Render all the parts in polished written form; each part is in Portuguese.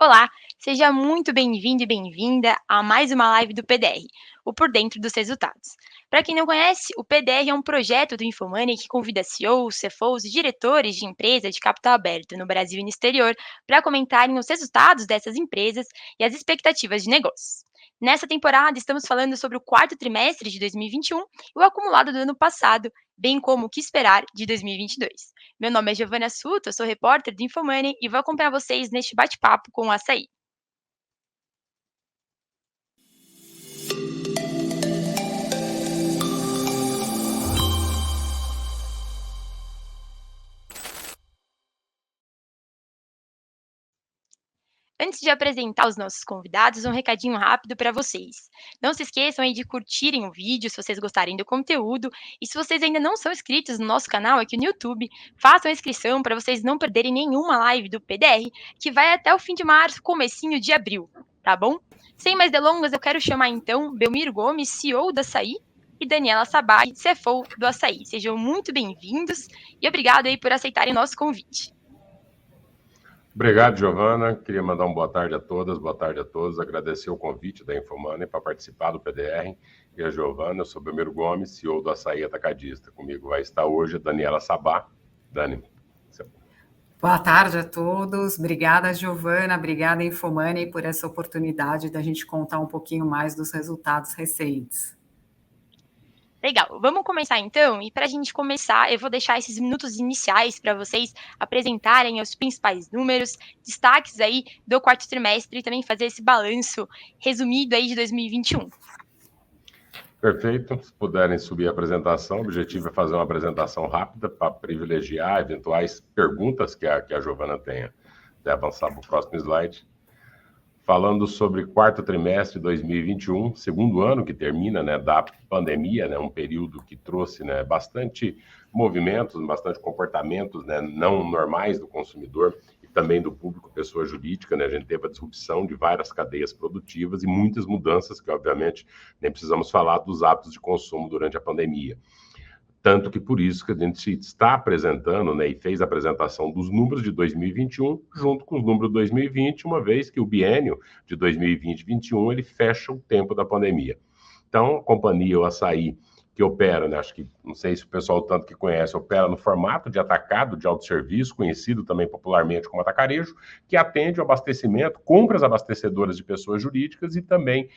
Olá, seja muito bem-vindo e bem-vinda a mais uma live do PDR, o Por Dentro dos Resultados. Para quem não conhece, o PDR é um projeto do Infomoney que convida CEOs, CFOs e diretores de empresas de capital aberto no Brasil e no exterior para comentarem os resultados dessas empresas e as expectativas de negócios. Nessa temporada, estamos falando sobre o quarto trimestre de 2021 e o acumulado do ano passado, bem como o que esperar de 2022. Meu nome é Giovana Suto, eu sou repórter do Infomoney e vou acompanhar vocês neste bate-papo com o Açaí. Antes de apresentar os nossos convidados, um recadinho rápido para vocês. Não se esqueçam aí de curtirem o vídeo se vocês gostarem do conteúdo. E se vocês ainda não são inscritos no nosso canal aqui no YouTube, façam a inscrição para vocês não perderem nenhuma live do PDR, que vai até o fim de março, comecinho de abril, tá bom? Sem mais delongas, eu quero chamar então Belmiro Gomes, CEO da Açaí, e Daniela Sabag, CFO do Açaí. Sejam muito bem-vindos e obrigado aí por aceitarem o nosso convite. Obrigado, Giovana. Queria mandar uma boa tarde a todas, boa tarde a todos. Agradecer o convite da Infomoney para participar do PDR. E a Giovana, eu sou Belmiro Gomes, CEO do Açaí Atacadista. Comigo vai estar hoje a Daniela Sabá. Dani. Boa tarde a todos. Obrigada, Giovana. Obrigada, Infomoney, por essa oportunidade da gente contar um pouquinho mais dos resultados recentes. Legal, vamos começar então? E para a gente começar, eu vou deixar esses minutos iniciais para vocês apresentarem os principais números, destaques aí do quarto trimestre e também fazer esse balanço resumido aí de 2021. Perfeito. Se puderem subir a apresentação, o objetivo é fazer uma apresentação rápida para privilegiar eventuais perguntas que a Giovana tenha. Deve avançar para o próximo slide. Falando sobre quarto trimestre de 2021, segundo ano que termina, da pandemia, um período que trouxe, bastante movimentos, bastante comportamentos, não normais do consumidor e também do público, pessoa jurídica, A gente teve a disrupção de várias cadeias produtivas e muitas mudanças que, obviamente, nem precisamos falar dos hábitos de consumo durante a pandemia. Tanto que por isso que a gente está apresentando, e fez a apresentação dos números de 2021 junto com os números de 2020, uma vez que o biênio de 2020-21 ele fecha o tempo da pandemia. Então, a companhia, o Açaí, que opera, acho que, não sei se o pessoal tanto que conhece, opera no formato de atacado de autosserviço, conhecido também popularmente como atacarejo, que atende ao abastecimento, compras abastecedoras de pessoas jurídicas e também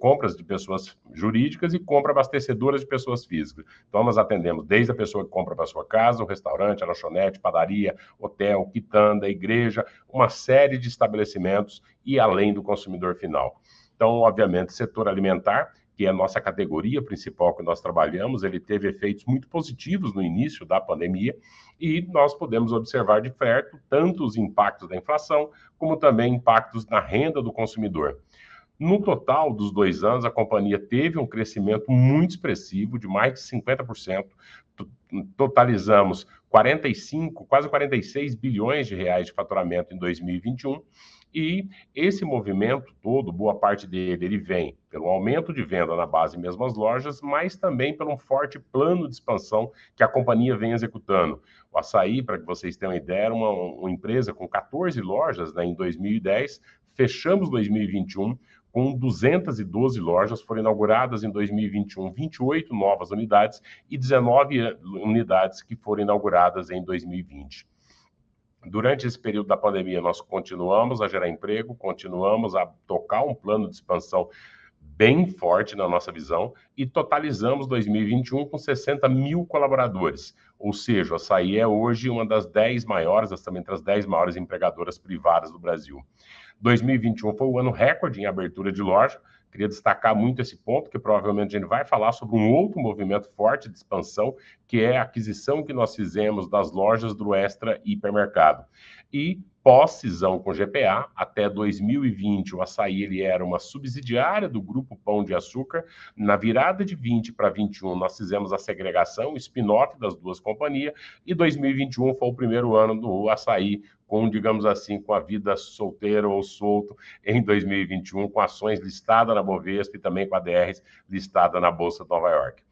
compras de pessoas jurídicas e compra abastecedoras de pessoas físicas. Então, nós atendemos desde a pessoa que compra para sua casa, o restaurante, a lanchonete, padaria, hotel, quitanda, igreja, uma série de estabelecimentos e além do consumidor final. Então, obviamente, setor alimentar, que é a nossa categoria principal que nós trabalhamos, ele teve efeitos muito positivos no início da pandemia e nós podemos observar de perto tanto os impactos da inflação, como também impactos na renda do consumidor. No total dos 2 anos, a companhia teve um crescimento muito expressivo, de mais de 50%. Totalizamos 45, quase 46 bilhões de reais de faturamento em 2021. E esse movimento todo, boa parte dele, ele vem pelo aumento de venda na base mesmo as lojas, mas também por um forte plano de expansão que a companhia vem executando. O Açaí, para que vocês tenham uma ideia, era uma empresa com 14 lojas em 2010, fechamos 2021 com 212 lojas, foram inauguradas em 2021 28 novas unidades e 19 unidades que foram inauguradas em 2020. Durante esse período da pandemia, nós continuamos a gerar emprego, continuamos a tocar um plano de expansão bem forte na nossa visão e totalizamos 2021 com 60 mil colaboradores. Ou seja, a Açaí é hoje uma das 10 maiores, também entre as 10 maiores empregadoras privadas do Brasil. 2021 foi o ano recorde em abertura de loja. Queria destacar muito esse ponto, que provavelmente a gente vai falar sobre um outro movimento forte de expansão, que é a aquisição que nós fizemos das lojas do Extra Hipermercado. E pós-cisão com GPA, até 2020, o Açaí ele era uma subsidiária do Grupo Pão de Açúcar. Na virada de 20 para 21, nós fizemos a segregação, o spin-off das duas companhias, e 2021 foi o primeiro ano do Açaí com, digamos assim, com a vida solteira ou solto em 2021, com ações listadas na Bovespa e também com a DRs listada na Bolsa de Nova York.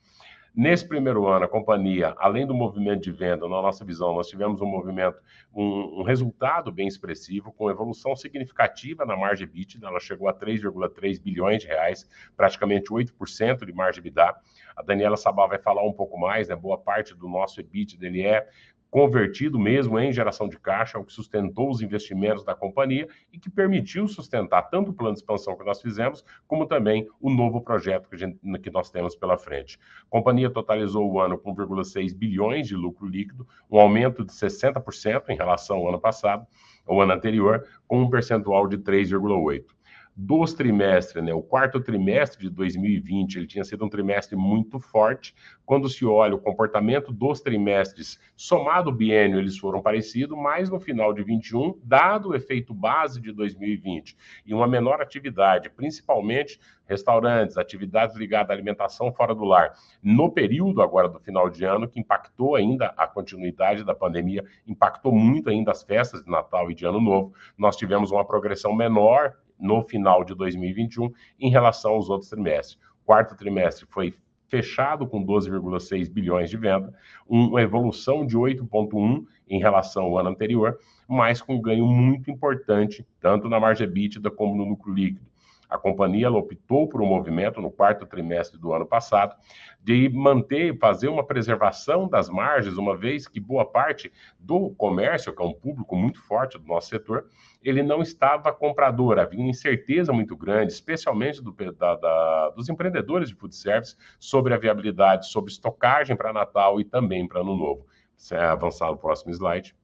Nesse primeiro ano, a companhia, além do movimento de venda, na nossa visão, nós tivemos um movimento, um resultado bem expressivo, com evolução significativa na margem EBITDA, ela chegou a 3,3 bilhões de reais, praticamente 8% de margem EBITDA. A Daniela Sabal vai falar um pouco mais, né? Boa parte do nosso EBITDA ele é convertido mesmo em geração de caixa, o que sustentou os investimentos da companhia e que permitiu sustentar tanto o plano de expansão que nós fizemos, como também o novo projeto que nós temos pela frente. A companhia totalizou o ano com 1,6 bilhões de lucro líquido, um aumento de 60% em relação ao ano passado, ao ano anterior, com um percentual de 3,8%. Dos trimestres, né, o quarto trimestre de 2020, ele tinha sido um trimestre muito forte. Quando se olha o comportamento dos trimestres, somado o biênio, eles foram parecidos, mas no final de 21, dado o efeito base de 2020 e uma menor atividade, principalmente restaurantes, atividades ligadas à alimentação fora do lar, no período agora do final de ano, que impactou ainda a continuidade da pandemia, impactou muito ainda as festas de Natal e de Ano Novo, nós tivemos uma progressão menor no final de 2021 em relação aos outros trimestres. O quarto trimestre foi fechado com 12,6 bilhões de venda, uma evolução de 8,1 em relação ao ano anterior, mas com um ganho muito importante, tanto na margem EBITDA como no lucro líquido. A companhia optou por um movimento no quarto trimestre do ano passado de fazer uma preservação das margens, uma vez que boa parte do comércio, que é um público muito forte do nosso setor, ele não estava comprador, havia uma incerteza muito grande, especialmente dos empreendedores de food service, sobre a viabilidade, sobre estocagem para Natal e também para Ano Novo. Se avançar no próximo slide.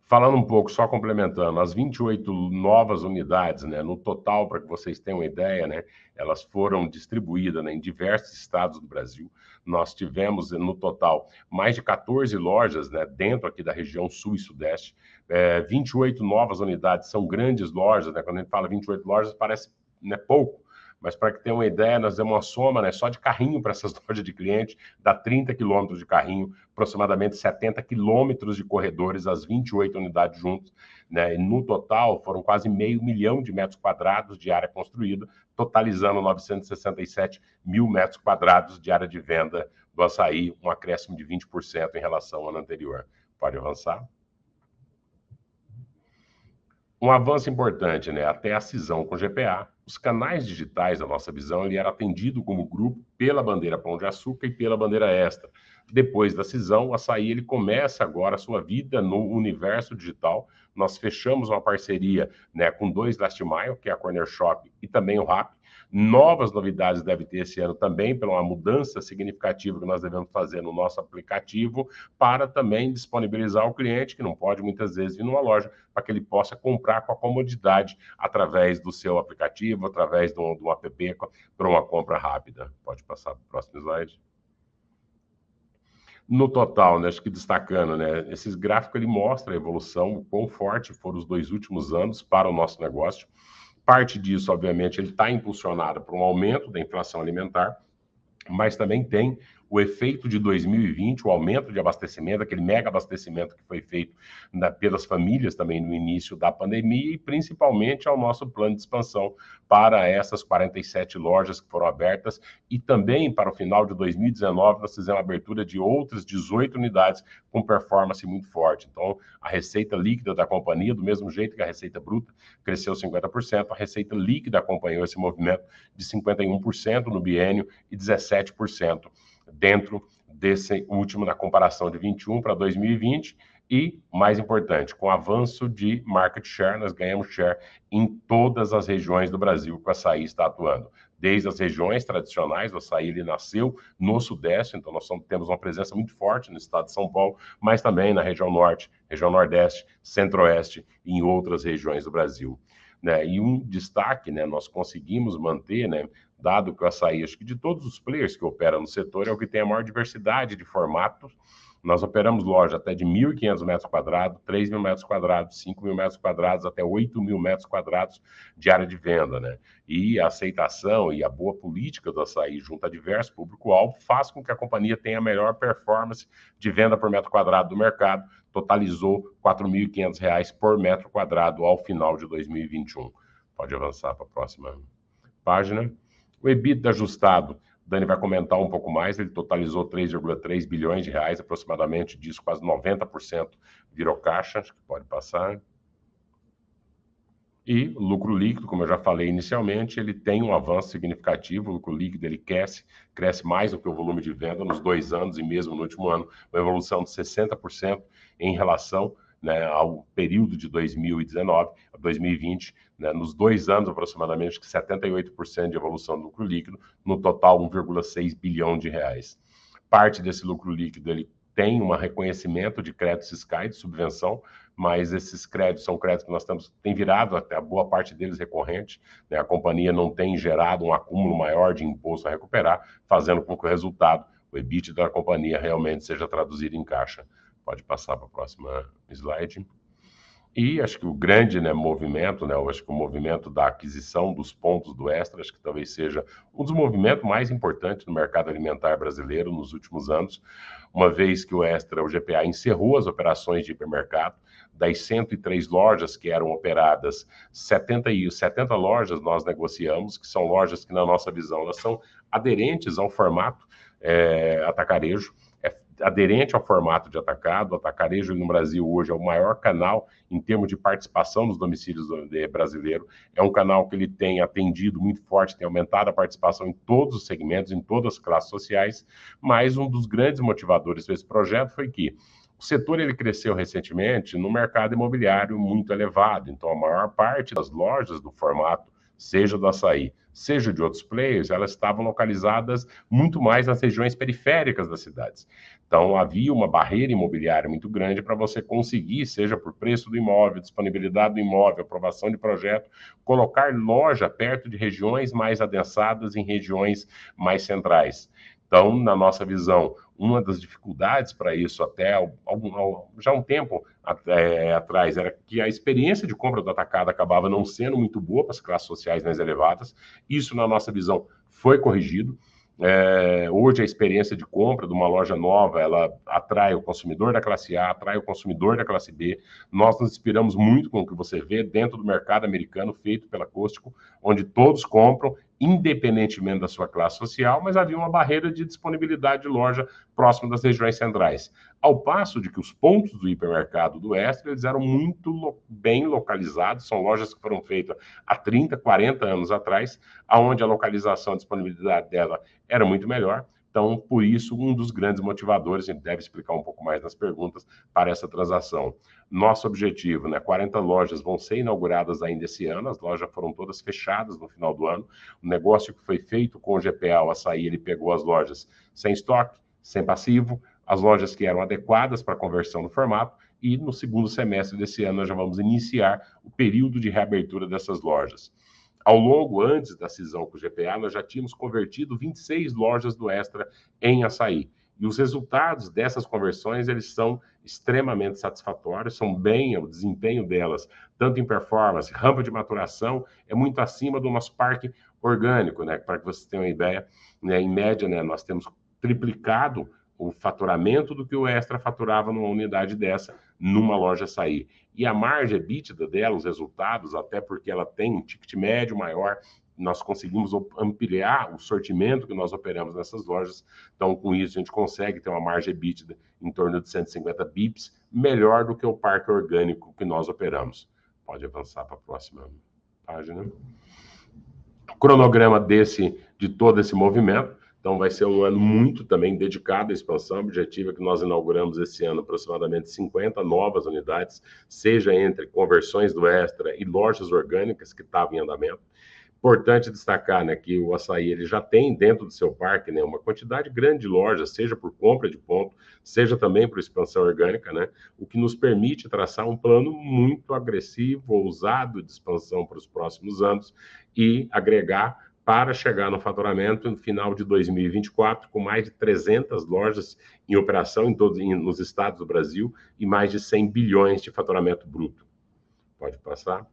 Falando um pouco, só complementando, as 28 novas unidades, né, no total, para que vocês tenham uma ideia, né, elas foram distribuídas, né, em diversos estados do Brasil. Nós tivemos, no total, mais de 14 lojas, né, dentro aqui da região sul e sudeste. 28 novas unidades, são grandes lojas, né, quando a gente fala 28 lojas, parece, né, pouco. Mas para que tenha uma ideia, nós demos uma soma, né, só de carrinho para essas lojas de cliente, dá 30 quilômetros de carrinho, aproximadamente 70 quilômetros de corredores, as 28 unidades juntas, né, e no total foram quase 500 mil de metros quadrados de área construída, totalizando 967 mil metros quadrados de área de venda do açaí, um acréscimo de 20% em relação ao ano anterior. Pode avançar. Um avanço importante, né? Até a cisão com GPA, os canais digitais da nossa visão, ele era atendido como grupo pela bandeira Pão de Açúcar e pela bandeira Extra. Depois da cisão, o açaí ele começa agora a sua vida no universo digital. Nós fechamos uma parceria, né, com 2 Last Mile, que é a Corner Shop e também o Rappi. Novas novidades deve ter esse ano também, pela uma mudança significativa que nós devemos fazer no nosso aplicativo, para também disponibilizar ao cliente, que não pode muitas vezes vir numa loja, para que ele possa comprar com a comodidade através do seu aplicativo, através do app, para uma compra rápida. Pode passar para o próximo slide. No total, né, acho que destacando, né, esses gráficos ele mostra a evolução, o quão forte foram os 2 últimos anos para o nosso negócio. Parte disso, obviamente, ele está impulsionado por um aumento da inflação alimentar, mas também tem o efeito de 2020, o aumento de abastecimento, aquele mega abastecimento que foi feito pelas famílias também no início da pandemia e principalmente ao nosso plano de expansão para essas 47 lojas que foram abertas e também para o final de 2019 nós fizemos a abertura de outras 18 unidades com performance muito forte. Então, a receita líquida da companhia, do mesmo jeito que a receita bruta cresceu 50%, a receita líquida acompanhou esse movimento de 51% no biênio e 17% dentro desse último, na comparação de 21 para 2020, e, mais importante, com o avanço de market share, nós ganhamos share em todas as regiões do Brasil que o açaí está atuando. Desde as regiões tradicionais, o açaí ele nasceu no Sudeste, então nós temos uma presença muito forte no estado de São Paulo, mas também na região Norte, região Nordeste, Centro-Oeste e em outras regiões do Brasil. Né? E um destaque, né, nós conseguimos manter, né, dado que o açaí, acho que de todos os players que operam no setor, é o que tem a maior diversidade de formatos. Nós operamos loja até de 1.500 metros quadrados, 3.000 metros quadrados, 5.000 metros quadrados, até 8.000 metros quadrados de área de venda, né? E a aceitação e a boa política do açaí junto a diversos público-alvo faz com que a companhia tenha a melhor performance de venda por metro quadrado do mercado, totalizou R$ 4.500 por metro quadrado ao final de 2021. Pode avançar para a próxima página. O EBITDA ajustado Dani vai comentar um pouco mais, ele totalizou 3,3 bilhões de reais, aproximadamente disso, quase 90% virou caixa, acho que pode passar. E o lucro líquido, como eu já falei inicialmente, ele tem um avanço significativo, o lucro líquido ele cresce mais do que o volume de venda nos 2 anos e mesmo no último ano, uma evolução de 60% em relação, né, ao período de 2019 a 2020, né, nos 2 anos aproximadamente 78% de evolução do lucro líquido, no total 1,6 bilhão de reais. Parte desse lucro líquido ele tem um reconhecimento de créditos fiscais, de subvenção, mas esses créditos são créditos que nós tem virado até a boa parte deles recorrente, né? A companhia não tem gerado um acúmulo maior de imposto a recuperar, fazendo com que o resultado, o EBITDA da companhia realmente seja traduzido em caixa. Pode passar para a próxima slide. E acho que o grande, né, movimento, né, eu acho que o movimento da aquisição dos pontos do Extra, acho que talvez seja um dos movimentos mais importantes no mercado alimentar brasileiro nos últimos anos, uma vez que o Extra, o GPA, encerrou as operações de hipermercado. Das 103 lojas que eram operadas, 70 lojas nós negociamos, que são lojas que, na nossa visão, elas são aderentes ao formato atacarejo, aderente ao formato de atacado. O atacarejo no Brasil hoje é o maior canal em termos de participação nos domicílios brasileiros. É um canal que ele tem atendido muito forte, tem aumentado a participação em todos os segmentos, em todas as classes sociais, mas um dos grandes motivadores desse projeto foi que o setor ele cresceu recentemente no mercado imobiliário muito elevado, então a maior parte das lojas do formato, seja do Assaí, seja de outros players, elas estavam localizadas muito mais nas regiões periféricas das cidades. Então, havia uma barreira imobiliária muito grande para você conseguir, seja por preço do imóvel, disponibilidade do imóvel, aprovação de projeto, colocar loja perto de regiões mais adensadas, em regiões mais centrais. Então, na nossa visão, uma das dificuldades para isso até já um tempo atrás era que a experiência de compra do atacado acabava não sendo muito boa para as classes sociais mais elevadas. Isso, na nossa visão, foi corrigido. Hoje a experiência de compra de uma loja nova, ela atrai o consumidor da classe A, atrai o consumidor da classe B. Nós nos inspiramos muito com o que você vê dentro do mercado americano feito pela Costco, onde todos compram, independentemente da sua classe social, mas havia uma barreira de disponibilidade de loja próximo das regiões centrais. Ao passo de que os pontos do hipermercado do Extra, eles eram muito bem localizados, são lojas que foram feitas há 30, 40 anos atrás, onde a localização, a disponibilidade dela era muito melhor. Então, por isso, um dos grandes motivadores, a gente deve explicar um pouco mais nas perguntas, para essa transação. Nosso objetivo, né? 40 lojas vão ser inauguradas ainda esse ano, as lojas foram todas fechadas no final do ano. O negócio que foi feito com o GPA, o Assaí, ele pegou as lojas sem estoque, sem passivo, as lojas que eram adequadas para a conversão no formato, e no segundo semestre desse ano nós já vamos iniciar o período de reabertura dessas lojas. Ao longo, antes da cisão com o GPA, nós já tínhamos convertido 26 lojas do Extra em Assaí. E os resultados dessas conversões, eles são extremamente satisfatórios, são bem, o desempenho delas, tanto em performance, rampa de maturação, é muito acima do nosso parque orgânico, né? Para que vocês tenham uma ideia, né? Em média, né, nós temos triplicado o faturamento do que o Extra faturava numa unidade dessa, numa loja Assaí. E a margem EBITDA dela, os resultados, até porque ela tem um ticket médio maior, nós conseguimos ampliar o sortimento que nós operamos nessas lojas. Então, com isso, a gente consegue ter uma margem EBITDA em torno de 150 bips, melhor do que o parque orgânico que nós operamos. Pode avançar para a próxima página. O cronograma de todo esse movimento. Então, vai ser um ano muito também dedicado à expansão. O objetivo é que nós inauguramos esse ano aproximadamente 50 novas unidades, seja entre conversões do Extra e lojas orgânicas que estavam em andamento. Importante destacar, né, que o Assaí ele já tem dentro do seu parque, né, uma quantidade grande de lojas, seja por compra de ponto, seja também por expansão orgânica, né, o que nos permite traçar um plano muito agressivo, ousado de expansão para os próximos anos e agregar para chegar no faturamento no final de 2024, com mais de 300 lojas em operação nos estados do Brasil e mais de 100 bilhões de faturamento bruto. Pode passar.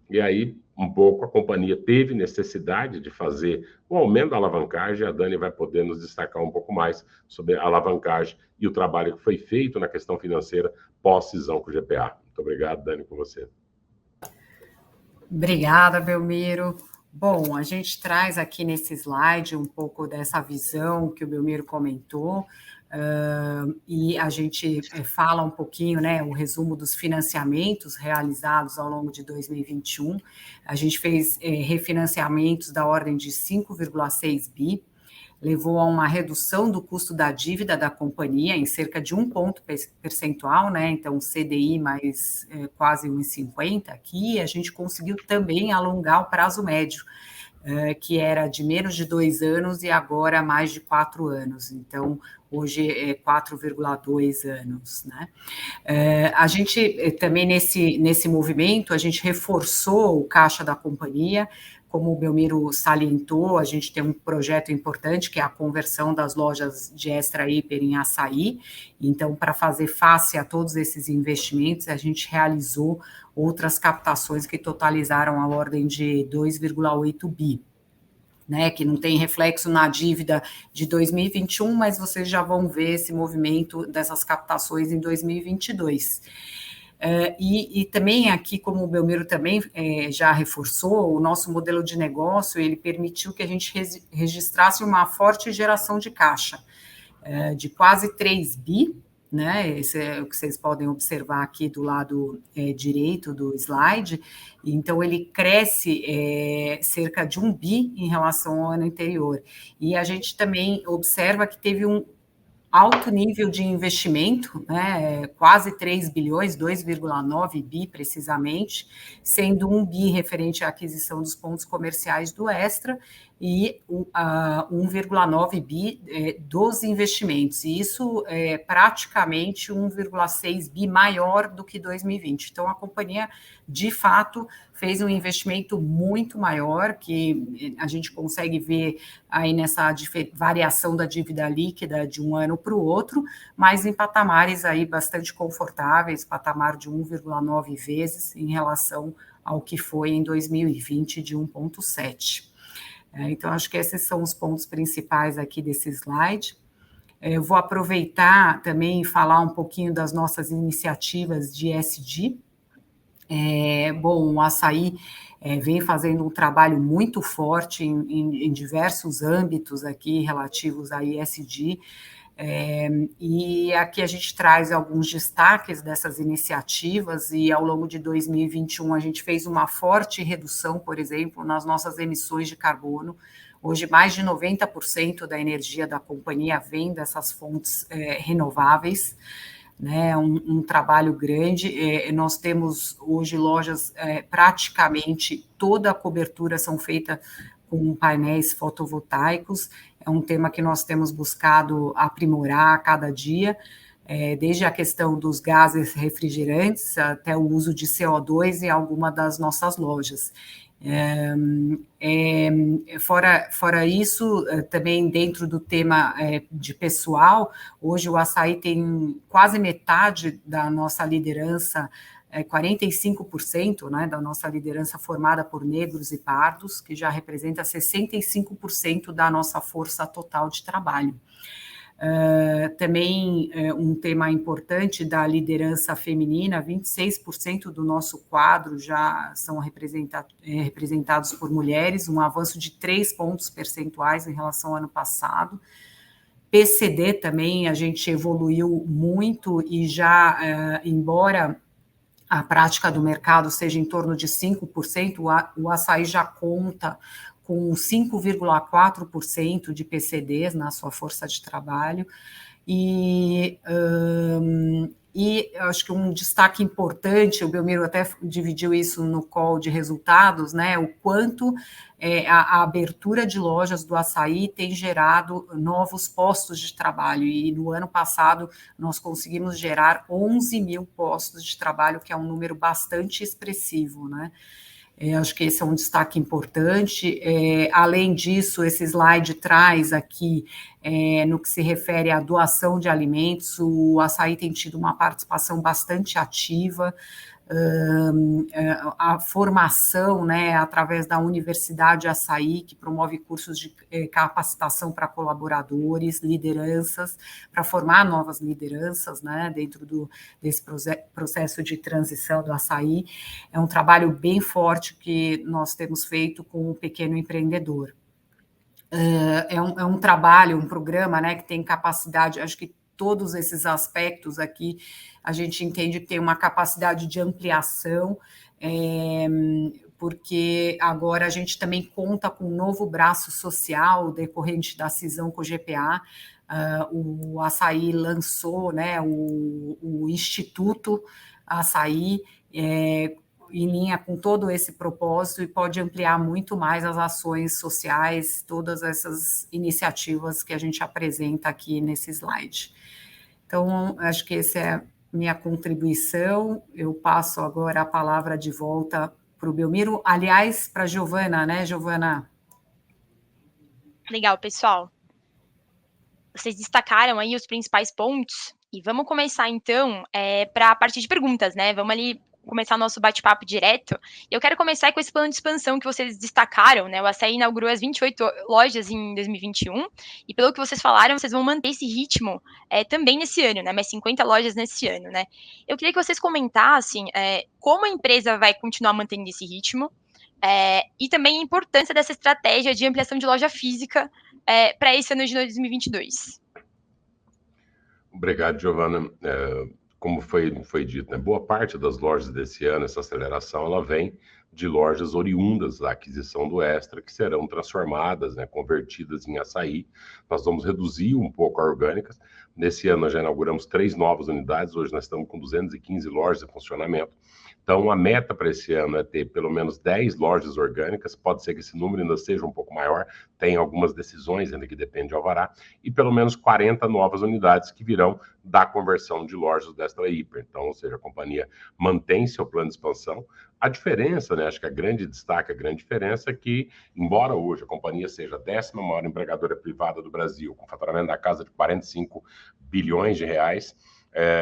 E aí, um pouco, a companhia teve necessidade de fazer o aumento da alavancagem. A Dani vai poder nos destacar um pouco mais sobre a alavancagem e o trabalho que foi feito na questão financeira pós-cisão com o GPA. Muito obrigado, Dani, com você. Obrigada, Belmiro. Bom, a gente traz aqui nesse slide um pouco dessa visão que o Belmiro comentou, e a gente fala um pouquinho, né, o resumo dos financiamentos realizados ao longo de 2021. A gente fez refinanciamentos da ordem de 5,6 bi, levou a uma redução do custo da dívida da companhia em cerca de 1 ponto percentual, né? Então, CDI mais quase 1,50 aqui, a gente conseguiu também alongar o prazo médio, que era de menos de 2 anos e agora mais de 4 anos. Então, hoje é 4,2 anos, né? A gente também nesse movimento, a gente reforçou o caixa da companhia. Como o Belmiro salientou, a gente tem um projeto importante, que é a conversão das lojas de Extra Hiper em Assaí. Então, para fazer face a todos esses investimentos, a gente realizou outras captações que totalizaram a ordem de 2,8 bi. Né, que não tem reflexo na dívida de 2021, mas vocês já vão ver esse movimento dessas captações em 2022. E também aqui, como o Belmiro também já reforçou, o nosso modelo de negócio, ele permitiu que a gente registrasse uma forte geração de caixa, de quase 3 bi, né? Esse é o que vocês podem observar aqui do lado direito do slide. Então, ele cresce cerca de 1 bi em relação ao ano anterior. E a gente também observa que teve um alto nível de investimento, né, quase 3 bilhões, 2,9 bi precisamente, sendo 1 bi referente à aquisição dos pontos comerciais do Extra e 1,9 bi dos investimentos. E isso é praticamente 1,6 bi maior do que 2020. Então, a companhia, de fato, fez um investimento muito maior, que a gente consegue ver aí nessa variação da dívida líquida de um ano para o outro, mas em patamares aí bastante confortáveis, patamar de 1,9 vezes em relação ao que foi em 2020 de 1,7. Então, acho que esses são os pontos principais aqui desse slide. Eu vou aproveitar também e falar um pouquinho das nossas iniciativas de ESG. Bom, o Assaí vem fazendo um trabalho muito forte em diversos âmbitos aqui relativos a ESG, e aqui a gente traz alguns destaques dessas iniciativas, e ao longo de 2021 a gente fez uma forte redução, por exemplo, nas nossas emissões de carbono. Hoje, mais de 90% da energia da companhia vem dessas fontes renováveis, né, um trabalho grande. Nós temos hoje lojas, praticamente toda a cobertura são feita com painéis fotovoltaicos. É um tema que nós temos buscado aprimorar a cada dia, desde a questão dos gases refrigerantes até o uso de CO2 em alguma das nossas lojas. Fora isso, também dentro do tema de pessoal, hoje o Assaí tem quase metade da nossa liderança, 45%, né, da nossa liderança formada por negros e pardos, que já representa 65% da nossa força total de trabalho. Também um tema importante da liderança feminina, 26% do nosso quadro já são representados por mulheres, um avanço de 3 pontos percentuais em relação ao ano passado. PCD também, a gente evoluiu muito e já, embora a prática do mercado seja em torno de 5%, o Assaí já conta com 5,4% de PCDs na sua força de trabalho, e acho que um destaque importante, o Belmiro até dividiu isso no call de resultados, né, o quanto a abertura de lojas do Assaí tem gerado novos postos de trabalho, e no ano passado nós conseguimos gerar 11 mil postos de trabalho, que é um número bastante expressivo, né. Acho que esse é um destaque importante. Além disso, esse slide traz aqui, no que se refere à doação de alimentos, o Assaí tem tido uma participação bastante ativa a formação, né, através da Universidade Açaí, que promove cursos de capacitação para colaboradores, lideranças, para formar novas lideranças, né, dentro desse processo de transição do Açaí. É um trabalho bem forte que nós temos feito com o pequeno empreendedor. É um trabalho, um programa, né, que tem capacidade, acho que todos esses aspectos aqui, a gente entende que tem uma capacidade de ampliação, porque agora a gente também conta com um novo braço social decorrente da cisão com o GPA. O Açaí lançou, né, o Instituto Açaí, em linha com todo esse propósito, e pode ampliar muito mais as ações sociais, todas essas iniciativas que a gente apresenta aqui nesse slide. Então, acho que essa é a minha contribuição. Eu passo agora a palavra de volta para o Belmiro, aliás, para a Giovana, né, Giovana? Legal, pessoal. Vocês destacaram aí os principais pontos, e vamos começar, então, para a parte de perguntas, né? Vamos ali começar nosso bate-papo direto. Eu quero começar com esse plano de expansão que vocês destacaram, né? O Açaí inaugurou as 28 lojas em 2021, e pelo que vocês falaram, vocês vão manter esse ritmo também nesse ano, né? Mais 50 lojas nesse ano, né? Eu queria que vocês comentassem como a empresa vai continuar mantendo esse ritmo, e também a importância dessa estratégia de ampliação de loja física para esse ano de 2022. Obrigado, Giovana. Como foi dito, né, boa parte das lojas desse ano, essa aceleração, ela vem de lojas oriundas da aquisição do Extra, que serão transformadas, né, convertidas em Açaí. Nós vamos reduzir um pouco a orgânicas. Nesse ano nós já inauguramos 3 novas unidades, hoje nós estamos com 215 lojas em funcionamento. Então, a meta para esse ano é ter pelo menos 10 lojas orgânicas, pode ser que esse número ainda seja um pouco maior, tem algumas decisões ainda que dependem de alvará, e pelo menos 40 novas unidades que virão da conversão de lojas da Extra Hiper. Então, ou seja, a companhia mantém seu plano de expansão. A diferença, né, acho que a grande diferença é que, embora hoje a companhia seja a 10ª maior empregadora privada do Brasil, com faturamento da casa de 45 bilhões de reais,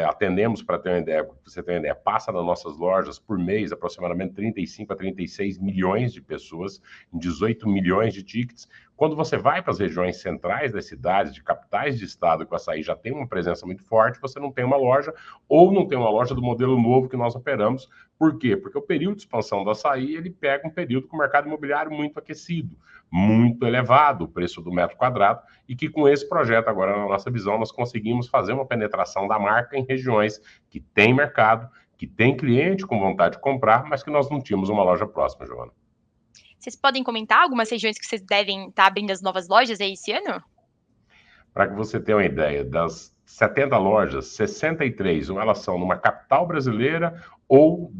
atendemos, para ter uma ideia, você ter uma ideia, passa nas nossas lojas por mês aproximadamente 35 a 36 milhões de pessoas, em 18 milhões de tickets. Quando você vai para as regiões centrais das cidades, de capitais de estado, que o Açaí já tem uma presença muito forte, você não tem uma loja, ou não tem uma loja do modelo novo que nós operamos. Por quê? Porque o período de expansão do Açaí, ele pega um período com o mercado imobiliário muito aquecido, muito elevado o preço do metro quadrado, e que com esse projeto agora, na nossa visão, nós conseguimos fazer uma penetração da marca em regiões que tem mercado, que tem cliente com vontade de comprar, mas que nós não tínhamos uma loja próxima, Giovana. Vocês podem comentar algumas regiões que vocês devem estar abrindo as novas lojas aí esse ano? Para que você tenha uma ideia, das 70 lojas, 63 ou elas são numa capital brasileira ou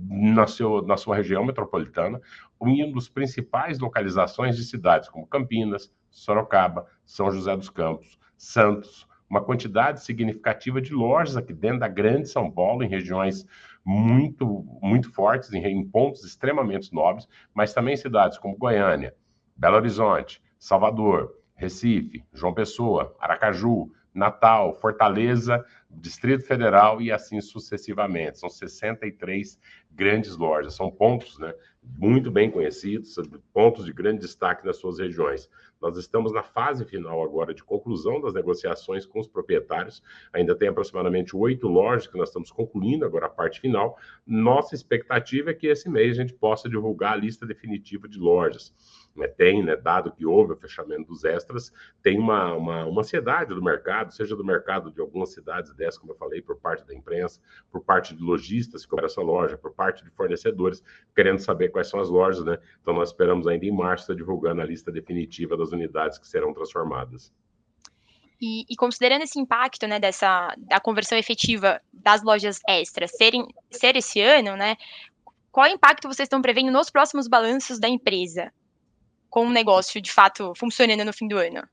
na sua região metropolitana, em uma das principais localizações de cidades como Campinas, Sorocaba, São José dos Campos, Santos, uma quantidade significativa de lojas aqui dentro da grande São Paulo, em regiões muito, muito fortes, em pontos extremamente nobres, mas também cidades como Goiânia, Belo Horizonte, Salvador, Recife, João Pessoa, Aracaju, Natal, Fortaleza, Distrito Federal e assim sucessivamente. São 63 grandes lojas, são pontos, né, muito bem conhecidos, pontos de grande destaque nas suas regiões. Nós estamos na fase final agora de conclusão das negociações com os proprietários, ainda tem aproximadamente 8 lojas que nós estamos concluindo agora a parte final. Nossa expectativa é que esse mês a gente possa divulgar a lista definitiva de lojas. Tem, né, dado que houve o fechamento dos Extras, tem uma ansiedade do mercado, seja do mercado de algumas cidades dessas, como eu falei, por parte da imprensa, por parte de lojistas que operam essa loja, por parte de fornecedores, querendo saber quais são as lojas, né? Então nós esperamos ainda em março estar divulgando a lista definitiva das unidades que serão transformadas. E considerando esse impacto, né, da conversão efetiva das lojas Extra ser esse ano, né, qual impacto vocês estão prevendo nos próximos balanços da empresa, com o negócio, de fato, funcionando no fim do ano?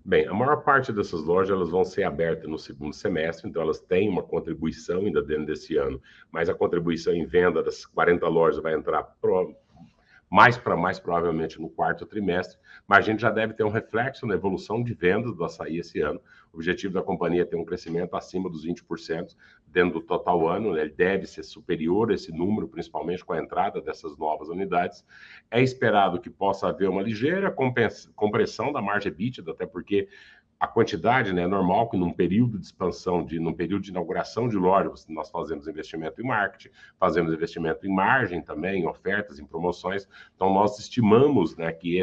Bem, a maior parte dessas lojas elas vão ser abertas no segundo semestre, então elas têm uma contribuição ainda dentro desse ano, mas a contribuição em venda das 40 lojas vai entrar mais provavelmente no quarto trimestre, mas a gente já deve ter um reflexo na evolução de vendas do açaí esse ano. O objetivo da companhia é ter um crescimento acima dos 20% dentro do total ano, né? Ele deve ser superior a esse número, principalmente com a entrada dessas novas unidades. É esperado que possa haver uma ligeira compressão da margem EBITDA, até porque a quantidade, né, é normal que num período de expansão, num período de inauguração de lojas, nós fazemos investimento em marketing, fazemos investimento em margem também, em ofertas, em promoções. Então, nós estimamos, né, que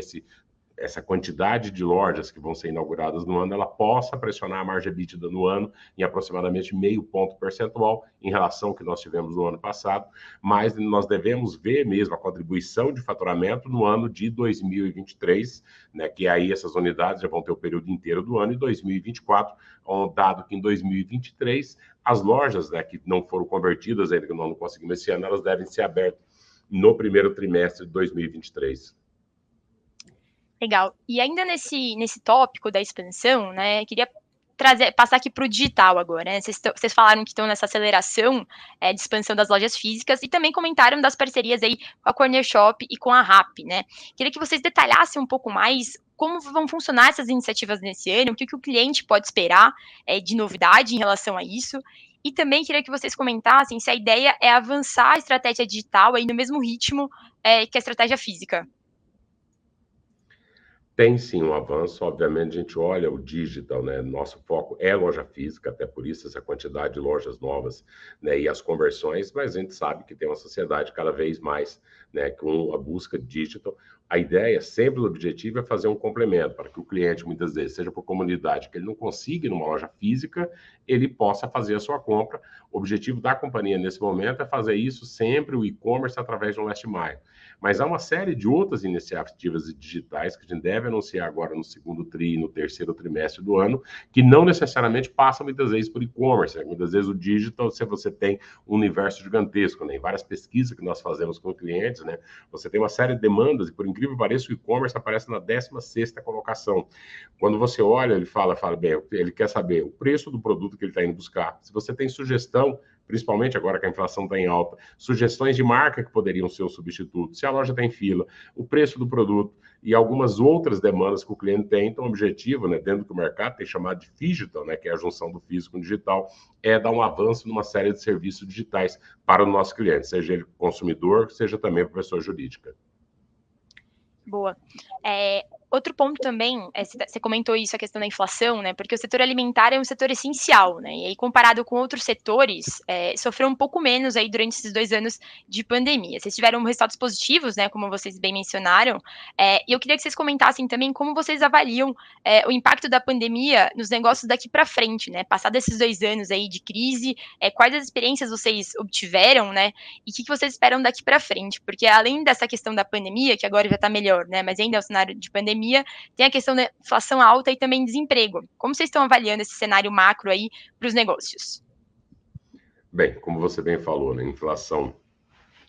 essa quantidade de lojas que vão ser inauguradas no ano, ela possa pressionar a margem EBITDA no ano em aproximadamente 0,5 ponto percentual em relação ao que nós tivemos no ano passado, mas nós devemos ver mesmo a contribuição de faturamento no ano de 2023, né, que aí essas unidades já vão ter o período inteiro do ano, e 2024, dado que em 2023 as lojas, né, que não foram convertidas ainda, que nós não conseguimos esse ano, elas devem ser abertas no primeiro trimestre de 2023. Legal. E ainda nesse tópico da expansão, né, queria passar aqui para o digital agora, né? Vocês falaram que estão nessa aceleração de expansão das lojas físicas e também comentaram das parcerias aí com a Corner Shop e com a Rappi, né? Queria que vocês detalhassem um pouco mais como vão funcionar essas iniciativas nesse ano, o que o cliente pode esperar de novidade em relação a isso. E também queria que vocês comentassem se a ideia é avançar a estratégia digital aí no mesmo ritmo que a estratégia física. Tem sim um avanço, obviamente a gente olha o digital, né? Nosso foco é loja física, até por isso essa quantidade de lojas novas, né? E as conversões, mas a gente sabe que tem uma sociedade cada vez mais, né, com a busca digital. A ideia, sempre o objetivo é fazer um complemento para que o cliente, muitas vezes, seja por comunidade, que ele não consiga ir numa loja física, ele possa fazer a sua compra. O objetivo da companhia nesse momento é fazer isso sempre o e-commerce através de um last mile. Mas há uma série de outras iniciativas digitais que a gente deve anunciar agora no segundo tri e no terceiro trimestre do ano, que não necessariamente passam muitas vezes por e-commerce, né? Muitas vezes o digital, se você tem um universo gigantesco, né? Em várias pesquisas que nós fazemos com clientes, né? Você tem uma série de demandas e, por incrível que pareça, o e-commerce aparece na 16ª colocação. Quando você olha, ele fala bem, ele quer saber o preço do produto que ele está indo buscar. Se você tem sugestão, principalmente agora que a inflação está em alta, sugestões de marca que poderiam ser o substituto, se a loja tem fila, o preço do produto e algumas outras demandas que o cliente tem. Então, o objetivo, né, dentro do mercado, tem chamado de digital, né, que é a junção do físico com o digital, é dar um avanço numa série de serviços digitais para o nosso cliente, seja ele consumidor, seja também para pessoa jurídica. Boa. Outro ponto também, você comentou isso, a questão da inflação, né? Porque o setor alimentar é um setor essencial, né? E aí, comparado com outros setores, sofreu um pouco menos aí durante esses 2 anos de pandemia. Vocês tiveram resultados positivos, né? Como vocês bem mencionaram. E eu queria que vocês comentassem também como vocês avaliam o impacto da pandemia nos negócios daqui para frente, né? Passados esses 2 anos aí de crise, quais as experiências vocês obtiveram, né? E o que vocês esperam daqui para frente? Porque além dessa questão da pandemia, que agora já está melhor, né? Mas ainda é um cenário de pandemia, tem a questão da inflação alta e também desemprego. Como vocês estão avaliando esse cenário macro aí para os negócios? Bem, como você bem falou, né, inflação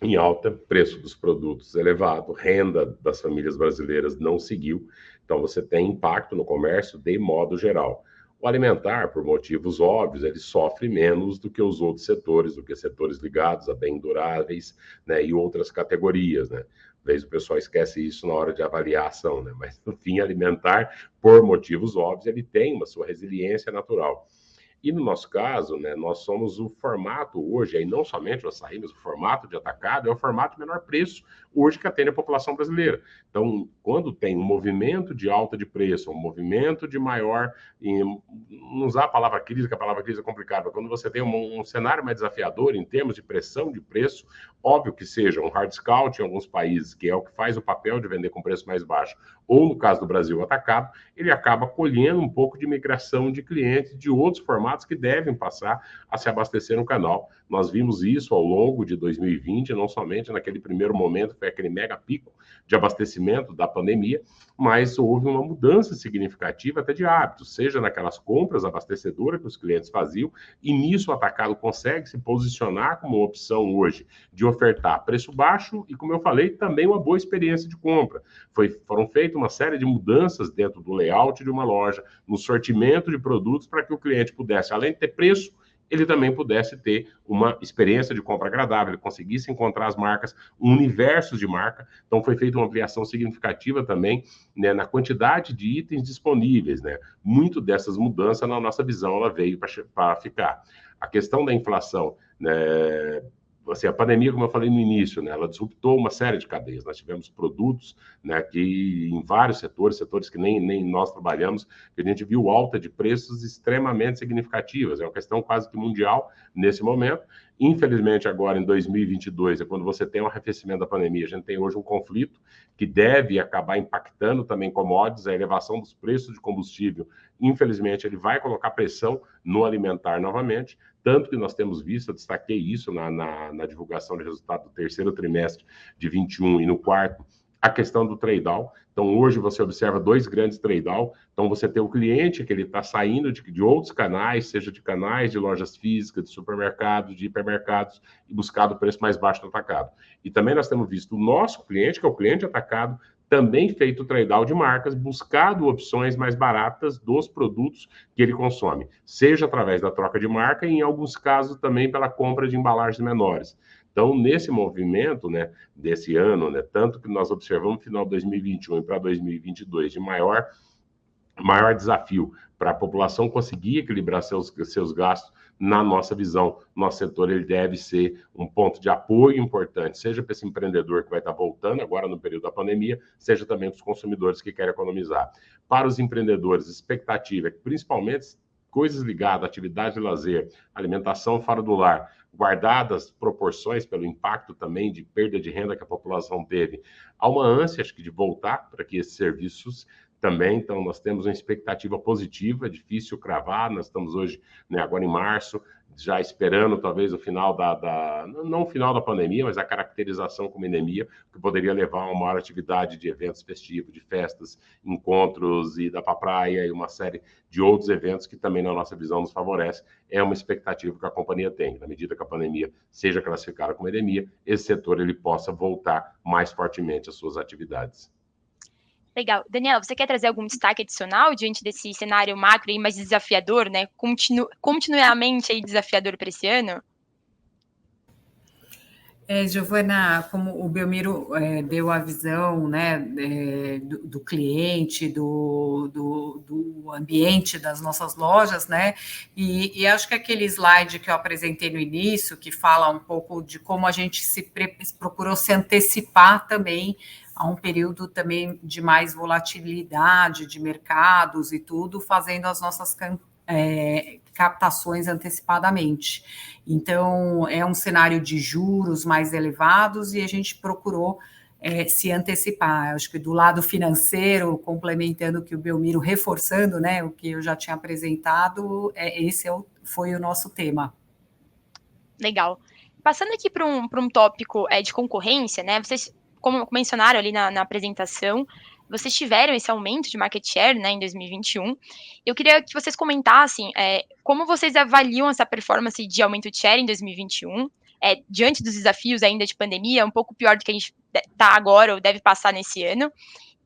em alta, preço dos produtos elevado, renda das famílias brasileiras não seguiu, então você tem impacto no comércio de modo geral. O alimentar, por motivos óbvios, ele sofre menos do que os outros setores, do que setores ligados a bens duráveis, né, e outras categorias, né? Às vezes o pessoal esquece isso na hora de avaliar a ação, né? Mas, no fim, alimentar, por motivos óbvios, ele tem uma sua resiliência natural. E no nosso caso, né, nós somos o formato hoje, aí não somente o açaí, mas o formato de atacado é o formato de menor preço hoje que atende a população brasileira. Então, quando tem um movimento de alta de preço, um movimento de maior, não usar a palavra crise, que a palavra crise é complicada, quando você tem um cenário mais desafiador em termos de pressão de preço, óbvio que seja um hard discount em alguns países, que é o que faz o papel de vender com preço mais baixo, ou no caso do Brasil, atacado, ele acaba colhendo um pouco de migração de clientes de outros formatos que devem passar a se abastecer no canal. Nós vimos isso ao longo de 2020, não somente naquele primeiro momento, foi aquele mega pico de abastecimento da pandemia, mas houve uma mudança significativa até de hábitos, seja naquelas compras abastecedoras que os clientes faziam, e nisso o atacado consegue se posicionar como uma opção hoje de ofertar preço baixo e, como eu falei, também uma boa experiência de compra. Foram feitas uma série de mudanças dentro do layout de uma loja, no sortimento de produtos, para que o cliente pudesse, além de ter preço, ele também pudesse ter uma experiência de compra agradável, ele conseguisse encontrar as marcas, um universo de marca. Então, foi feita uma ampliação significativa também, né, na quantidade de itens disponíveis, né? Muito dessas mudanças, na nossa visão, ela veio para ficar. A questão da inflação, né? Assim, a pandemia, como eu falei no início, né, ela disruptou uma série de cadeias. Nós tivemos produtos, né, que em vários setores que nem nós trabalhamos, que a gente viu alta de preços extremamente significativas. É uma questão quase que mundial nesse momento. Infelizmente, agora em 2022, é quando você tem um arrefecimento da pandemia, a gente tem hoje um conflito que deve acabar impactando também commodities, a elevação dos preços de combustível. Infelizmente, ele vai colocar pressão no alimentar novamente. Tanto que nós temos visto, eu destaquei isso na divulgação de resultado do terceiro trimestre de 21 e no quarto, a questão do trade-down. Então, hoje você observa 2 grandes trade-down. Então, você tem o cliente que ele está saindo de outros canais, seja de canais de lojas físicas, de supermercados, de hipermercados, e buscado o preço mais baixo do atacado. E também nós temos visto o nosso cliente, que é o cliente atacado, também feito trade-down de marcas, buscado opções mais baratas dos produtos que ele consome, seja através da troca de marca e, em alguns casos, também pela compra de embalagens menores. Então, nesse movimento, né, desse ano, né, tanto que nós observamos no final de 2021 e para 2022, de maior desafio para a população conseguir equilibrar seus gastos. Na nossa visão, nosso setor ele deve ser um ponto de apoio importante, seja para esse empreendedor que vai estar voltando agora no período da pandemia, seja também para os consumidores que querem economizar. Para os empreendedores, expectativa é que, principalmente, coisas ligadas à atividade de lazer, alimentação fora do lar, guardadas proporções pelo impacto também de perda de renda que a população teve, há uma ânsia, acho que, de voltar para que esses serviços também. Então, nós temos uma expectativa positiva, é difícil cravar. Nós estamos hoje, né, agora em março, já esperando talvez o final não o final da pandemia, mas a caracterização como endemia, que poderia levar a uma maior atividade de eventos festivos, de festas, encontros, ida para a praia e uma série de outros eventos que também, na nossa visão, nos favorece. É uma expectativa que a companhia tem. Na medida que a pandemia seja classificada como endemia, esse setor ele possa voltar mais fortemente às suas atividades. Legal. Daniela, você quer trazer algum destaque adicional diante desse cenário macro aí mais desafiador, né? Continuamente aí desafiador para esse ano? Giovana, como o Belmiro deu a visão, né, do cliente, do ambiente das nossas lojas, né, e acho que aquele slide que eu apresentei no início, que fala um pouco de como a gente procurou se antecipar também a um período também de mais volatilidade de mercados e tudo, fazendo as nossas captações antecipadamente. Então, é um cenário de juros mais elevados e a gente procurou se antecipar. Acho que do lado financeiro, complementando o que o Belmiro, reforçando, né, o que eu já tinha apresentado, esse foi o nosso tema. Legal. Passando aqui para um tópico de concorrência, né, vocês, como mencionaram ali na apresentação, vocês tiveram esse aumento de market share, né, em 2021. Eu queria que vocês comentassem como vocês avaliam essa performance de aumento de share em 2021, diante dos desafios ainda de pandemia, um pouco pior do que a gente está agora ou deve passar nesse ano,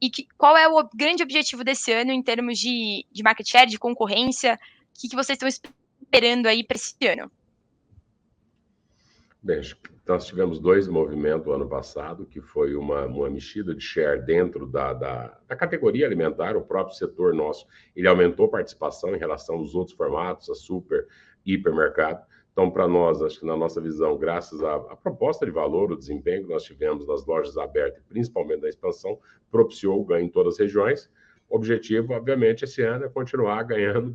e qual é o grande objetivo desse ano em termos de market share, de concorrência, o que vocês estão esperando aí para esse ano? Bem, nós tivemos 2 movimentos no ano passado, que foi uma mexida de share dentro da categoria alimentar. O próprio setor nosso, ele aumentou participação em relação aos outros formatos, a super, hipermercado. Então, para nós, acho que na nossa visão, graças à proposta de valor, o desempenho que nós tivemos nas lojas abertas, principalmente na expansão, propiciou o ganho em todas as regiões. O objetivo, obviamente, esse ano é continuar ganhando,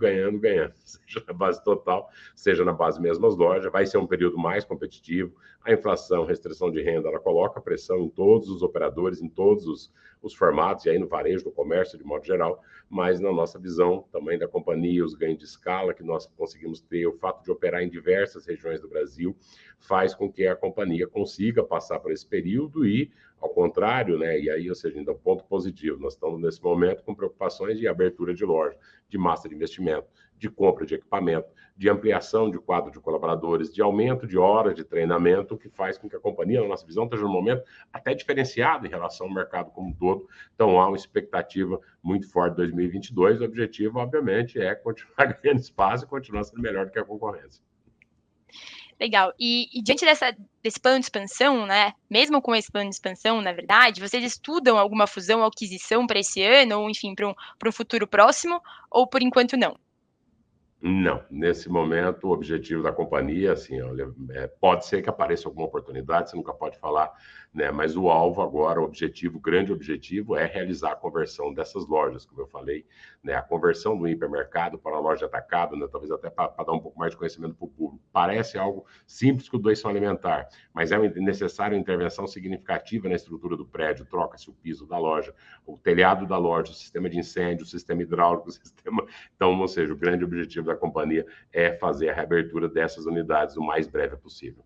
seja na base total, seja na base mesmas lojas. Vai ser um período mais competitivo. A inflação, restrição de renda, ela coloca pressão em todos os operadores, em todos os formatos, e aí no varejo, no comércio, de modo geral, mas na nossa visão também da companhia, os ganhos de escala que nós conseguimos ter, o fato de operar em diversas regiões do Brasil, faz com que a companhia consiga passar por esse período e, ao contrário, né, e aí, ou seja, ainda um ponto positivo, nós estamos nesse momento com preocupações de abertura de loja, de massa de investimento, de compra de equipamento, de ampliação de quadro de colaboradores, de aumento de horas de treinamento, o que faz com que a companhia, na nossa visão, esteja num momento até diferenciado em relação ao mercado como um todo. Então, há uma expectativa muito forte de 2022. O objetivo, obviamente, é continuar ganhando espaço e continuar sendo melhor do que a concorrência. Legal. E diante desse plano de expansão, né? Mesmo com esse plano de expansão, na verdade, vocês estudam alguma fusão ou aquisição para esse ano, ou enfim, para um futuro próximo, ou por enquanto não? Não, nesse momento o objetivo da companhia, assim, olha, pode ser que apareça alguma oportunidade, você nunca pode falar, né? Mas o alvo agora, o grande objetivo é realizar a conversão dessas lojas, como eu falei, né? A conversão do hipermercado para a loja atacada, né? Talvez até para dar um pouco mais de conhecimento para o público. Parece algo simples que o doação alimentar, mas é necessário intervenção significativa na estrutura do prédio, troca-se o piso da loja, o telhado da loja, o sistema de incêndio, o sistema hidráulico, o sistema... Então, ou seja, o grande objetivo da companhia é fazer a reabertura dessas unidades o mais breve possível.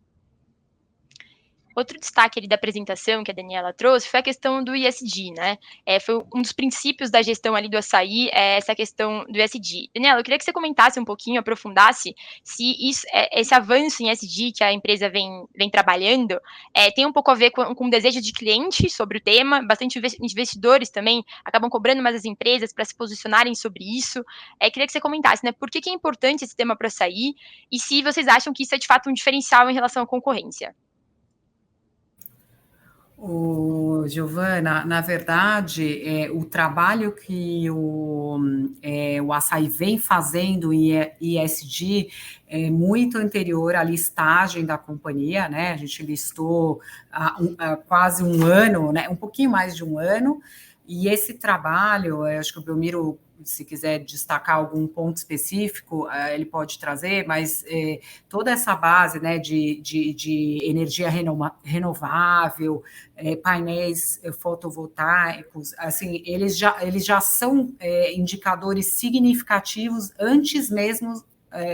Outro destaque ali da apresentação que a Daniela trouxe foi a questão do ESG, né? Foi um dos princípios da gestão ali do Assaí, essa questão do ESG. Daniela, eu queria que você comentasse um pouquinho, aprofundasse, se esse avanço em ESG que a empresa vem trabalhando tem um pouco a ver com o desejo de cliente sobre o tema, bastante investidores também acabam cobrando mais as empresas para se posicionarem sobre isso. Queria que você comentasse, né? Por que é importante esse tema para o Assaí e se vocês acham que isso é de fato um diferencial em relação à concorrência. Giovana, na verdade, o trabalho que o Assaí vem fazendo em ESG é muito anterior à listagem da companhia, né? A gente listou há quase um ano, né? Um pouquinho mais de um ano, e esse trabalho, acho que o Belmiro, se quiser destacar algum ponto específico, ele pode trazer, mas toda essa base, né, de energia renovável, painéis fotovoltaicos, assim, eles já são indicadores significativos antes mesmo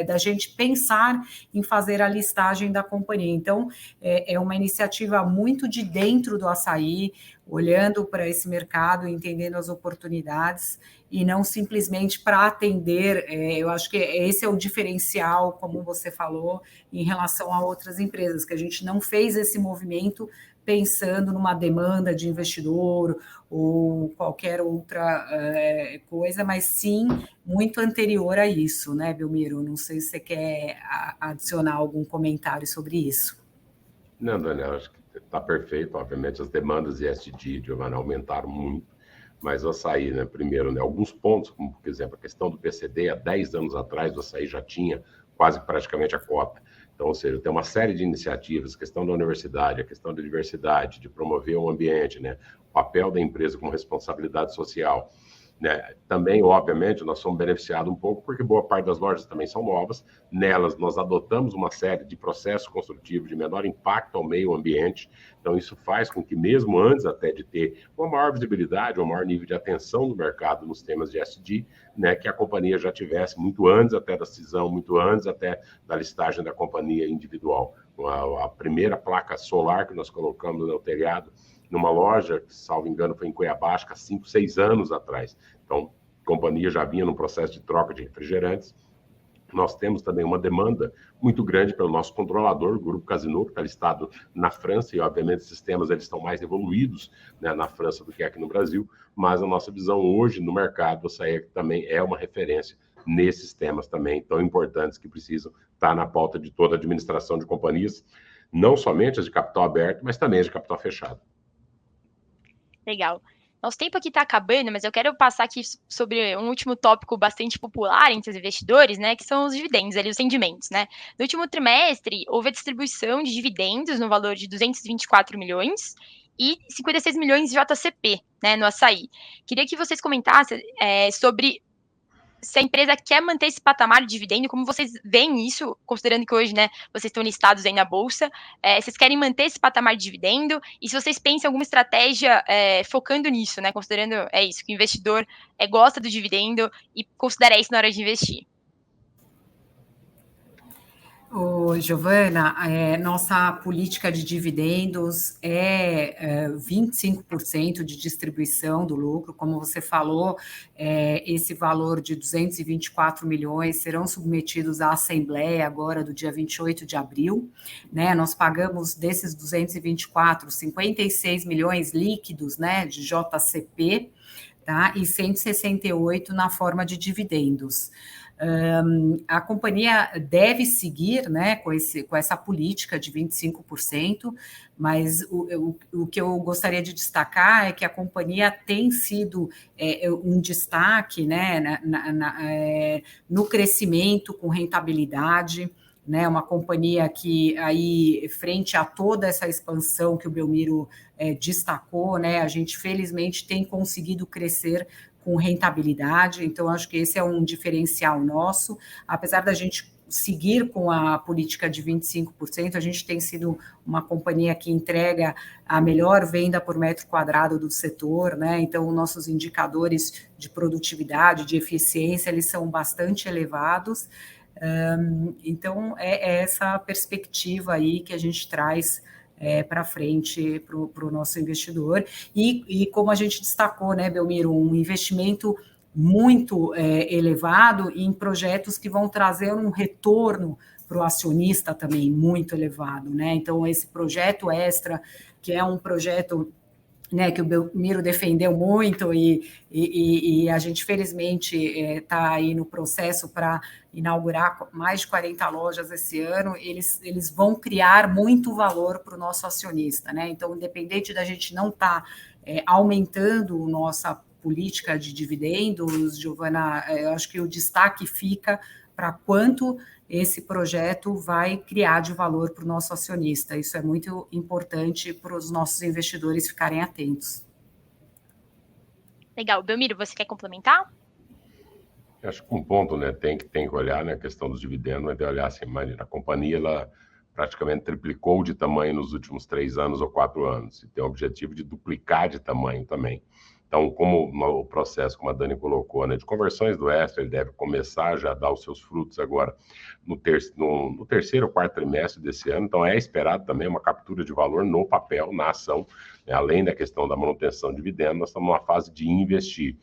da gente pensar em fazer a listagem da companhia. Então, é uma iniciativa muito de dentro do Assaí, olhando para esse mercado, entendendo as oportunidades, e não simplesmente para atender. Eu acho que esse é o diferencial, como você falou, em relação a outras empresas, que a gente não fez esse movimento pensando numa demanda de investidor ou qualquer outra coisa, mas sim muito anterior a isso, né, Belmiro? Não sei se você quer adicionar algum comentário sobre isso. Não, Daniel, acho que está perfeito. Obviamente, as demandas de ESG, Giovana, aumentaram muito, mas o Assaí, né, primeiro, né, alguns pontos, como, por exemplo, a questão do PCD, há 10 anos atrás, o Assaí já tinha quase praticamente a cota. Então, ou seja, tem uma série de iniciativas, a questão da universidade, a questão da diversidade, de promover o ambiente, né, o papel da empresa com responsabilidade social. Né? Também, obviamente, nós somos beneficiados um pouco porque boa parte das lojas também são novas. Nelas, nós adotamos uma série de processos construtivos de menor impacto ao meio ambiente. Então, isso faz com que, mesmo antes até de ter uma maior visibilidade, um maior nível de atenção do mercado nos temas de ESG, né, que a companhia já tivesse muito antes até da cisão, muito antes até da listagem da companhia individual. A primeira placa solar que nós colocamos no telhado, numa loja, que, salvo engano, foi em Cuiabá, há 5, 6 anos atrás. Então, a companhia já vinha num processo de troca de refrigerantes. Nós temos também uma demanda muito grande pelo nosso controlador, o Grupo Casino, que está listado na França, e, obviamente, esses sistemas eles estão mais evoluídos, né, na França do que aqui no Brasil, mas a nossa visão hoje no mercado, a SAEC também é uma referência nesses temas também tão importantes que precisam estar na pauta de toda a administração de companhias, não somente as de capital aberto, mas também as de capital fechado. Legal. Nosso tempo aqui está acabando, mas eu quero passar aqui sobre um último tópico bastante popular entre os investidores, né, que são os dividendos, ali, os rendimentos, né. No último trimestre, houve a distribuição de dividendos no valor de 224 milhões e 56 milhões de JCP, né, no Assaí. Queria que vocês comentassem sobre se a empresa quer manter esse patamar de dividendo, como vocês veem isso, considerando que hoje, né, vocês estão listados aí na Bolsa, vocês querem manter esse patamar de dividendo, e se vocês pensam em alguma estratégia focando nisso, né, considerando, isso, que o investidor gosta do dividendo e considera isso na hora de investir. Giovana, nossa política de dividendos é 25% de distribuição do lucro. Como você falou, esse valor de 224 milhões serão submetidos à Assembleia agora do dia 28 de abril. Né? Nós pagamos desses 224, 56 milhões líquidos, né, de JCP, tá? E 168 na forma de dividendos. A companhia deve seguir, né, com essa política de 25%, mas o que eu gostaria de destacar é que a companhia tem sido um destaque, né, no crescimento com rentabilidade, né, uma companhia que aí, frente a toda essa expansão que o Belmiro destacou, né, a gente felizmente tem conseguido crescer com rentabilidade, então acho que esse é um diferencial nosso, apesar da gente seguir com a política de 25%, a gente tem sido uma companhia que entrega a melhor venda por metro quadrado do setor, né? Então, nossos indicadores de produtividade, de eficiência, eles são bastante elevados. Então, é essa perspectiva aí que a gente traz para frente para o nosso investidor. E como a gente destacou, né, Belmiro, um investimento muito elevado em projetos que vão trazer um retorno para o acionista também muito elevado, né? Então, esse projeto Extra, que é um projeto, né, que o Belmiro defendeu muito e a gente felizmente está aí no processo para inaugurar mais de 40 lojas esse ano, eles vão criar muito valor para o nosso acionista, né? Então, independente da gente não estar aumentando nossa política de dividendos, Giovana, eu acho que o destaque fica para quanto esse projeto vai criar de valor para o nosso acionista. Isso é muito importante para os nossos investidores ficarem atentos. Legal. Belmiro, você quer complementar? Acho que um ponto, né, tem que olhar, né, a questão dos dividendos, mas tem que olhar assim, imagina, a companhia, ela praticamente triplicou de tamanho nos últimos 3 anos ou 4 anos, e tem o objetivo de duplicar de tamanho também. Então, como o processo, como a Dani colocou, né, de conversões do Extra, ele deve começar já a dar os seus frutos agora no terceiro ou quarto trimestre desse ano. Então, é esperado também uma captura de valor no papel, na ação, né, além da questão da manutenção de dividendos, nós estamos numa fase de investir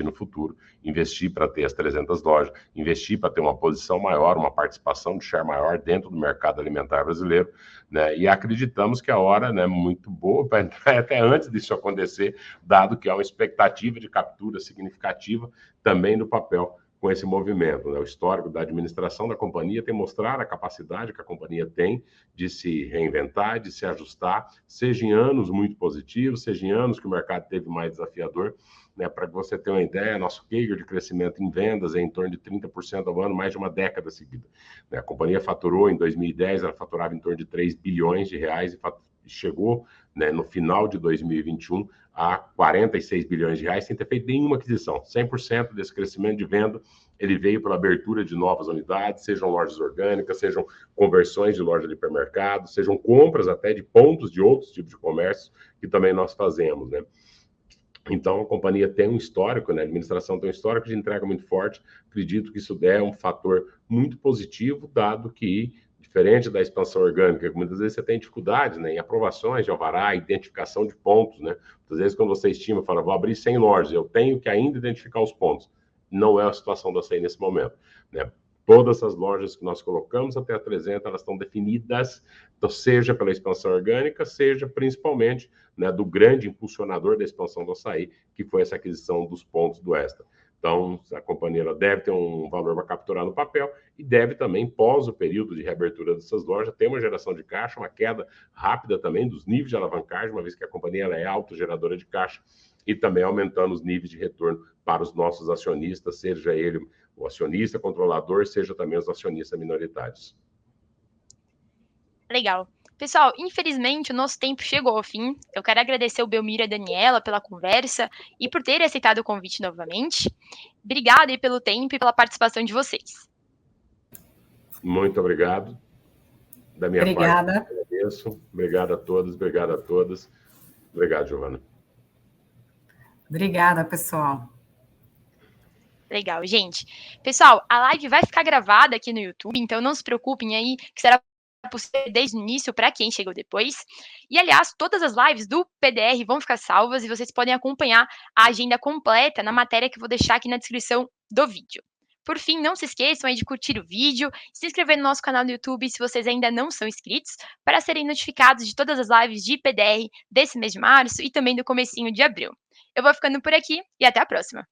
no futuro, investir para ter as 300 lojas, investir para ter uma posição maior, uma participação de share maior dentro do mercado alimentar brasileiro, né? E acreditamos que a hora, né, muito boa para entrar até antes disso acontecer, dado que há uma expectativa de captura significativa também no papel com esse movimento, né? O histórico da administração da companhia tem mostrado a capacidade que a companhia tem de se reinventar, de se ajustar, seja em anos muito positivos, seja em anos que o mercado teve mais desafiador, né? Para que você ter uma ideia, nosso CAGR de crescimento em vendas é em torno de 30% ao ano, mais de uma década seguida, né? A companhia faturou em 2010, ela faturava em torno de 3 bilhões de reais e chegou, né, no final de 2021 a 46 bilhões de reais sem ter feito nenhuma aquisição. 100% desse crescimento de venda, ele veio pela abertura de novas unidades, sejam lojas orgânicas, sejam conversões de loja de hipermercado, sejam compras até de pontos de outros tipos de comércio que também nós fazemos, né? Então, a companhia tem um histórico, né? A administração tem um histórico de entrega muito forte. Acredito que isso é um fator muito positivo, dado que, diferente da expansão orgânica, que muitas vezes você tem dificuldades, né, em aprovações de alvará, identificação de pontos, né? Muitas vezes, quando você estima, fala, vou abrir 100 lojas, eu tenho que ainda identificar os pontos. Não é a situação da SAI nesse momento, né? Todas essas lojas que nós colocamos até a 300, elas estão definidas, então, seja pela expansão orgânica, seja principalmente, né, do grande impulsionador da expansão do açaí, que foi essa aquisição dos pontos do Extra. Então, a companhia ela deve ter um valor para capturar no papel e deve também, pós o período de reabertura dessas lojas, ter uma geração de caixa, uma queda rápida também dos níveis de alavancagem, uma vez que a companhia ela é autogeradora de caixa, e também aumentando os níveis de retorno para os nossos acionistas, seja ele o acionista controlador, seja também os acionistas minoritários. Legal. Pessoal, infelizmente o nosso tempo chegou ao fim. Eu quero agradecer o Belmiro e a Daniela pela conversa e por terem aceitado o convite novamente. Obrigada aí pelo tempo e pela participação de vocês. Muito obrigado. Da minha Obrigada. parte, agradeço. Obrigado a todos, obrigado a todas. Obrigado, Giovana. Obrigada, pessoal. Legal, gente. Pessoal, a live vai ficar gravada aqui no YouTube, então não se preocupem aí, que será possível desde o início para quem chegou depois. E, aliás, todas as lives do PDR vão ficar salvas e vocês podem acompanhar a agenda completa na matéria que eu vou deixar aqui na descrição do vídeo. Por fim, não se esqueçam aí de curtir o vídeo, se inscrever no nosso canal do YouTube se vocês ainda não são inscritos, para serem notificados de todas as lives de PDR desse mês de março e também do comecinho de abril. Eu vou ficando por aqui e até a próxima!